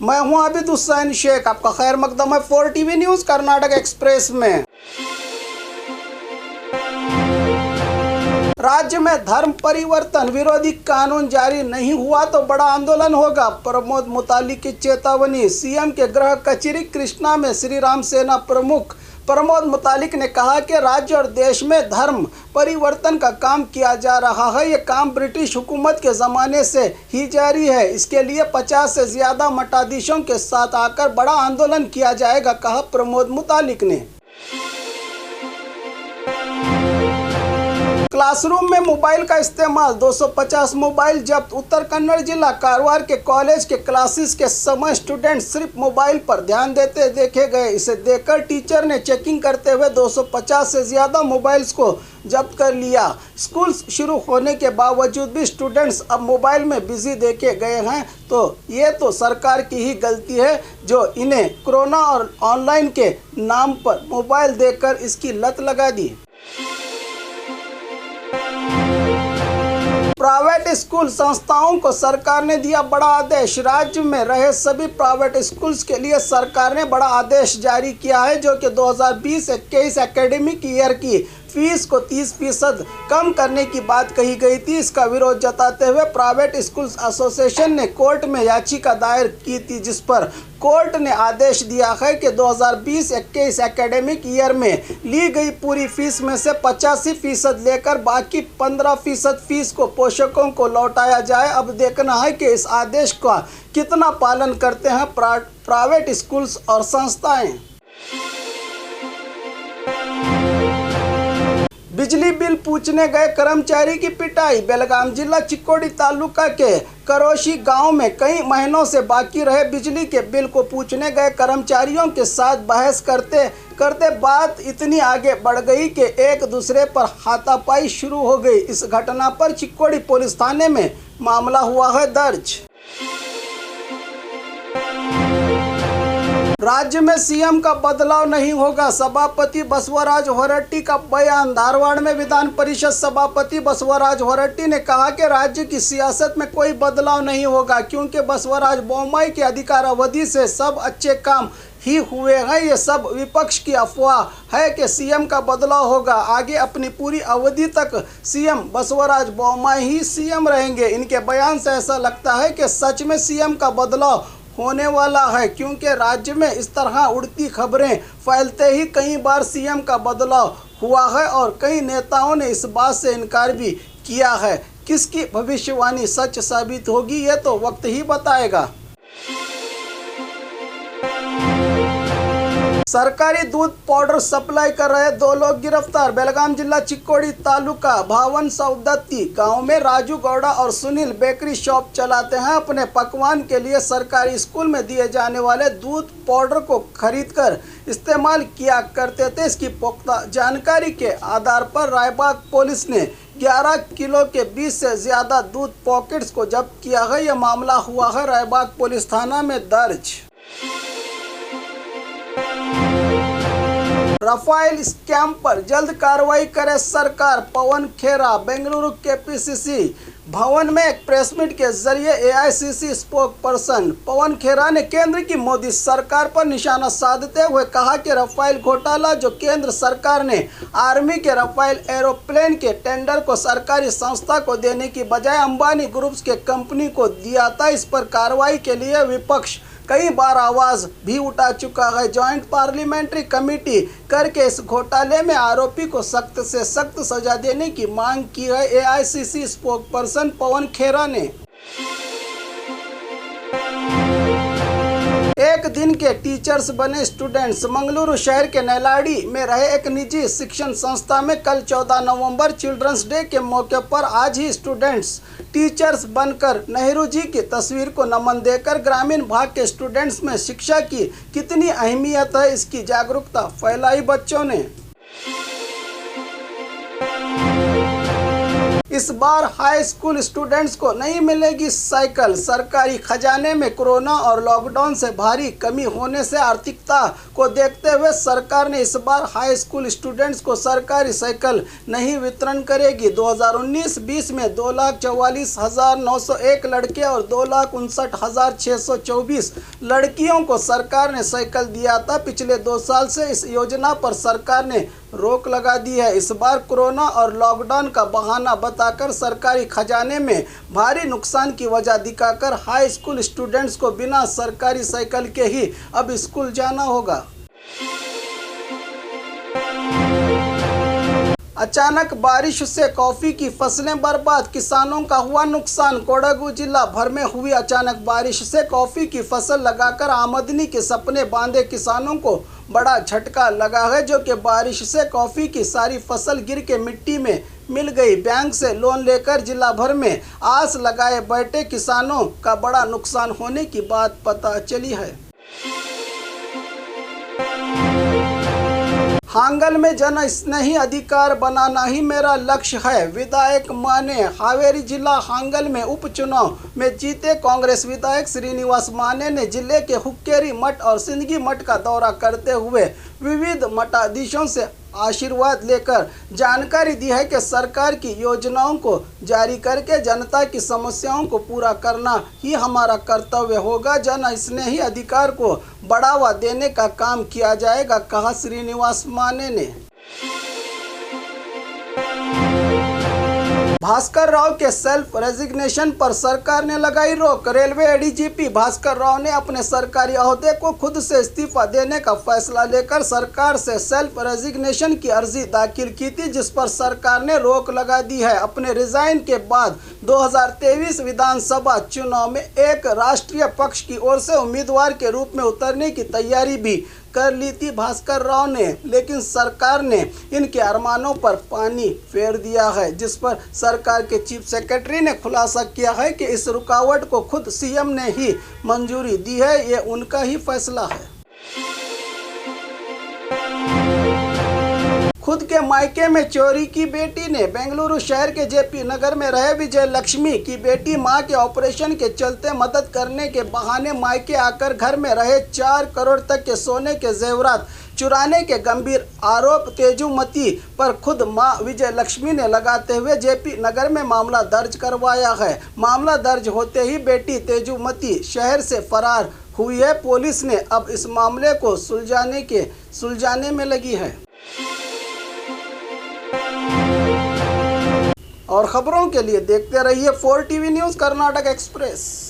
मैं हूं आबिद हुसैन शेख, आपका खैर मकदम है 4 टीवी न्यूज़ कर्नाटक एक्सप्रेस में। राज्य में धर्म परिवर्तन विरोधी कानून जारी नहीं हुआ तो बड़ा आंदोलन होगा, प्रमोद मुतालिक की चेतावनी। सीएम के गृह कचेरी कृष्णा में श्री राम सेना प्रमुख प्रमोद मुतालिक ने कहा कि राज्य और देश में धर्म परिवर्तन का काम किया जा रहा है। ये काम ब्रिटिश हुकूमत के ज़माने से ही जारी है। इसके लिए 50 से ज़्यादा मठाधीशों के साथ आकर बड़ा आंदोलन किया जाएगा, कहा प्रमोद मुतालिक ने। क्लासरूम में मोबाइल का इस्तेमाल, 250 मोबाइल जब्त। उत्तर कन्नड़ जिला कारवार के कॉलेज के क्लासेस के समय स्टूडेंट सिर्फ मोबाइल पर ध्यान देते देखे गए। इसे देखकर टीचर ने चेकिंग करते हुए 250 से ज़्यादा मोबाइल्स को जब्त कर लिया। स्कूल शुरू होने के बावजूद भी स्टूडेंट्स अब मोबाइल में बिजी देखे गए हैं, तो ये तो सरकार की ही गलती है जो इन्हें कोरोना और ऑनलाइन के नाम पर मोबाइल देकर इसकी लत लगा दी। प्राइवेट स्कूल संस्थाओं को सरकार ने दिया बड़ा आदेश। राज्य में रहे सभी प्राइवेट स्कूल्स के लिए सरकार ने बड़ा आदेश जारी किया है, जो कि 2020-21 एकेडमिक ईयर की फीस को 30% कम करने की बात कही गई थी। इसका विरोध जताते हुए प्राइवेट स्कूल्स एसोसिएशन ने कोर्ट में याचिका दायर की थी, जिस पर कोर्ट ने आदेश दिया है कि 2020-21 एकेडमिक ईयर में ली गई पूरी फीस में से 85% लेकर बाकी 15% फीस को पोषकों को लौटाया जाए। अब देखना है कि इस आदेश का कितना पालन करते हैं प्राइवेट स्कूल्स और संस्थाएं। बिजली बिल पूछने गए कर्मचारी की पिटाई। बेलगाम जिला चिक्कोडी तालुका के करोशी गांव में कई महीनों से बाकी रहे बिजली के बिल को पूछने गए कर्मचारियों के साथ बहस करते करते बात इतनी आगे बढ़ गई कि एक दूसरे पर हाथापाई शुरू हो गई। इस घटना पर चिक्कोडी पुलिस थाने में मामला हुआ है दर्ज। राज्य में सीएम का बदलाव नहीं होगा, सभापति बसवराज होरट्टी का बयान। धारवाड़ में विधान परिषद सभापति बसवराज होरट्टी ने कहा कि राज्य की सियासत में कोई बदलाव नहीं होगा, क्योंकि बसवराज बोम्मई की अधिकारावधि से सब अच्छे काम ही हुए हैं। ये सब विपक्ष की अफवाह है कि सीएम का बदलाव होगा। आगे अपनी पूरी अवधि तक सीएम बसवराज बोम्मई ही सीएम रहेंगे। इनके बयान से ऐसा लगता है कि सच में सीएम का बदलाव होने वाला है, क्योंकि राज्य में इस तरह उड़ती खबरें फैलते ही कई बार सीएम का बदलाव हुआ है और कई नेताओं ने इस बात से इनकार भी किया है। किसकी भविष्यवाणी सच साबित होगी, ये तो वक्त ही बताएगा। सरकारी दूध पाउडर सप्लाई कर रहे 2 लोग गिरफ्तार। बेलगाम जिला चिक्कोडी तालुका भावन सौदत्ती गांव में राजू गौड़ा और सुनील बेकरी शॉप चलाते हैं। अपने पकवान के लिए सरकारी स्कूल में दिए जाने वाले दूध पाउडर को खरीदकर इस्तेमाल किया करते थे। इसकी पुख्ता जानकारी के आधार पर रायबाग पुलिस ने 11 किलो के 20 से ज़्यादा दूध पॉकेट्स को जब्त किया है। यह मामला हुआ है रायबाग पुलिस थाना में दर्ज। राफेल स्कैम पर जल्द कार्रवाई करे सरकार, पवन खेरा। बेंगलुरु के पीसीसी भवन में एक प्रेस मीट के जरिए एआईसीसी स्पोक पर्सन पवन खेरा ने केंद्र की मोदी सरकार पर निशाना साधते हुए कहा कि राफेल घोटाला जो केंद्र सरकार ने आर्मी के राफेल एरोप्लेन के टेंडर को सरकारी संस्था को देने की बजाय अंबानी ग्रुप्स के कंपनी को दिया था, इस पर कार्रवाई के लिए विपक्ष कई बार आवाज़ भी उठा चुका है। जॉइंट पार्लियामेंट्री कमेटी करके इस घोटाले में आरोपी को सख्त से सख्त सजा देने की मांग की है एआईसीसी स्पोक पर्सन पवन खेरा ने। एक दिन के टीचर्स बने स्टूडेंट्स। मंगलुरु शहर के नेलाडी में रहे एक निजी शिक्षण संस्था में कल 14 नवंबर चिल्ड्रंस डे के मौके पर आज ही स्टूडेंट्स टीचर्स बनकर नेहरू जी की तस्वीर को नमन देकर ग्रामीण भाग के स्टूडेंट्स में शिक्षा की कितनी अहमियत है, इसकी जागरूकता फैलाई बच्चों ने। इस बार हाई स्कूल स्टूडेंट्स को नहीं मिलेगी साइकिल। सरकारी खजाने में कोरोना और लॉकडाउन से भारी कमी होने से आर्थिकता को देखते हुए सरकार ने इस बार हाई स्कूल स्टूडेंट्स को सरकारी साइकिल नहीं वितरण करेगी। 2019-20 में 2,44,901 लड़के और 2,59,624 लड़कियों को सरकार ने साइकिल दिया था। पिछले 2 साल से इस योजना पर सरकार ने रोक लगा दी है। इस बार कोरोना और लॉकडाउन का बहाना बताकर सरकारी खजाने में भारी नुकसान की वजह दिखाकर हाई स्कूल स्टूडेंट्स को बिना सरकारी साइकिल के ही अब स्कूल जाना होगा। अचानक बारिश से कॉफी की फसलें बर्बाद, किसानों का हुआ नुकसान। कोडागू जिला भर में हुई अचानक बारिश से कॉफी की फसल लगाकर आमदनी के सपने बांधे किसानों को बड़ा झटका लगा है, जो कि बारिश से कॉफी की सारी फसल गिर के मिट्टी में मिल गई। बैंक से लोन लेकर जिला भर में आस लगाए बैठे किसानों का बड़ा नुकसान होने की बात पता चली है। हांगल में जन स्नेही अधिकार बनाना ही मेरा लक्ष्य है, विधायक माने। हावेरी जिला हांगल में उपचुनाव में जीते कांग्रेस विधायक श्रीनिवास माने ने जिले के हुक्केरी मठ और सिंदगी मठ का दौरा करते हुए विविध मठाधीशों से आशीर्वाद लेकर जानकारी दी है कि सरकार की योजनाओं को जारी करके जनता की समस्याओं को पूरा करना ही हमारा कर्तव्य होगा। जन स्नेही अधिकार को बढ़ावा देने का काम किया जाएगा, कहा श्रीनिवास माने ने। भास्कर राव के सेल्फ रेजिग्नेशन पर सरकार ने लगाई रोक। रेलवे एडीजीपी भास्कर राव ने अपने सरकारी ओहदे को खुद से इस्तीफा देने का फैसला लेकर सरकार से सेल्फ रेजिग्नेशन की अर्जी दाखिल की थी, जिस पर सरकार ने रोक लगा दी है। अपने रिजाइन के बाद 2023 विधानसभा चुनाव में एक राष्ट्रीय पक्ष की ओर से उम्मीदवार के रूप में उतरने की तैयारी भी कर ली थी भास्कर राव ने, लेकिन सरकार ने इनके अरमानों पर पानी फेर दिया है, जिस पर सरकार के चीफ सेक्रेटरी ने खुलासा किया है कि इस रुकावट को खुद सीएम ने ही मंजूरी दी है, ये उनका ही फैसला है। खुद के मायके में चोरी की बेटी ने बेंगलुरु शहर के जेपी नगर में रहे विजय लक्ष्मी की बेटी मां के ऑपरेशन के चलते मदद करने के बहाने मायके आकर घर में रहे 4 करोड़ तक के सोने के जेवरात चुराने के गंभीर आरोप तेजुमती पर खुद मां विजय लक्ष्मी ने लगाते हुए जेपी नगर में मामला दर्ज करवाया है। मामला दर्ज होते ही बेटी तेजुमती शहर से फरार हुई है। पुलिस ने अब इस मामले को सुलझाने में लगी है। और खबरों के लिए देखते रहिए 4 टीवी न्यूज़ कर्नाटक एक्सप्रेस।